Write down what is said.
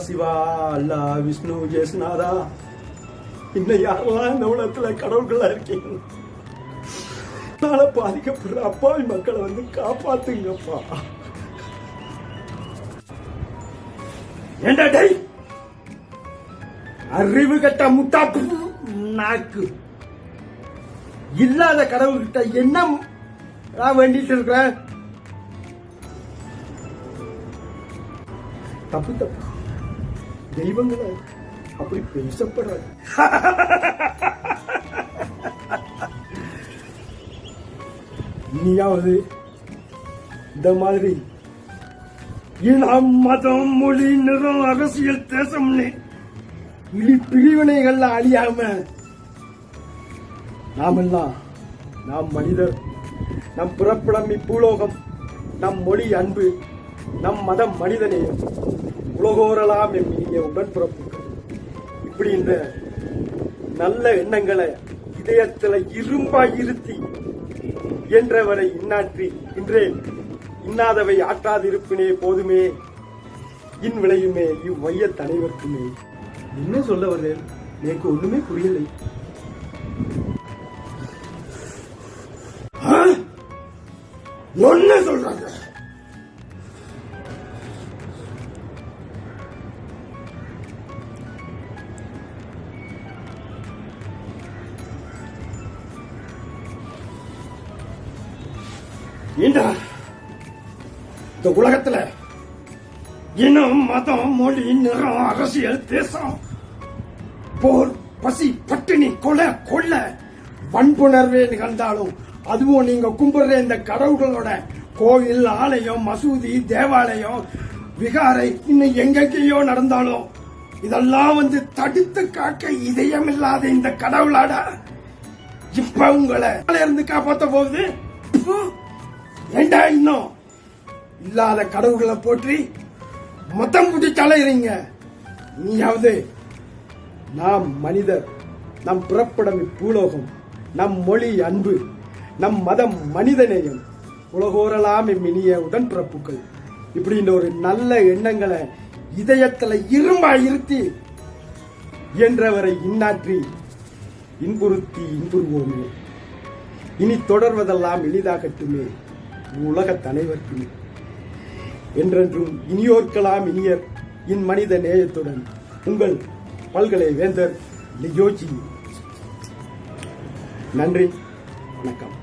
சிவா அல்லா விஷ்ணு ஜெயசுநாதா இன்னும் யாரெல்லாம் இந்த உலகத்துல கடவுள்களா இருக்கீங்க பாதிக்கப்படுற அப்பாவி மக்களை வந்து காப்பாத்துங்கப்பா. ஏண்டா டேய் அறிவு கட்ட முட்டா நாக்கு இல்லாத கடவுள்கிட்ட என்ன வேண்டிட்டு இருக்கிற? தப்பு தப்பு தெய்வங்களை அப்படி பேசப்படுறாங்க. இனியாவது இந்த மாதிரி இனம் மதம் மொழி நிறம் அரசியல் தேசம்னு பிரிவினைகள்ல அழியாம நாமெல்லாம் நாம் மனிதர், நம் பிறப்பிடம் இப்பூலோகம், நம் மொழி அன்பு, நம் மதம் மனிதநேயம், உலகோரலாம் எம்மிய உடன்பிறப்புகள், இப்படி இந்த நல்ல எண்ணங்களை இதயத்துல இரும்பா இருத்தி என்றவரை இன்னாற்றி இன்றே இன்னாதவை ஆற்றாதிருப்பினே போதுமே இன் விளையுமே இவ்வைய தலைவர்க்குமே. என்ன சொல்ல வர்றேன் எனக்கு ஒண்ணுமே புரியலை. ஒன்னு சொல்றாங்க இந்த உலகத்துல இனம் மதம் மொழி நிறம் அரசியல் தேசம் போர் பசி பட்டினி கொலை கொள்ள வன்புணர்வே நிகழ்ந்தாலும் அதுவும் நீங்க கும்பிடுற இந்த கடவுள்களோட கோவில் ஆலயம் மசூதி தேவாலயம் விகாரை இன்னும் எங்கெங்கயோ நடந்தாலும் இதெல்லாம் வந்து தடுத்து காக்க இதயம் இல்லாத இந்த கடவுளாட இப்ப உங்களை இருந்து காப்பாற்ற போகுது. ஏண்டா இன்னும் இல்லாத கடவுள்களை போற்றி மொத்தம் முடிச்சு அலையிறீங்க. நீயாவது நாம் மனிதர், நம் பிறப்பிடம் பூலோகம், நம் மொழி அன்பு, நம் மதம் மனிதநேயம், உலகோரலாம் இனிய உடன்பிறப்புகள், இப்படின்ற ஒரு நல்ல எண்ணங்களை இதயத்துல இரும்பா இருத்தி என்றவரை இன்னாற்றி இன்புறுத்தி இன்புறுவோமே. இனி தொடர்வதெல்லாம் எளிதாகட்டுமே உலகத் அனைவருக்குமே. என்றென்றும் இனியோர்க்கலாம் இனியர் இன் மனித நேயத்துடன் உங்கள் பல்கலை வேந்தர் லியோஜி. நன்றி, வணக்கம்.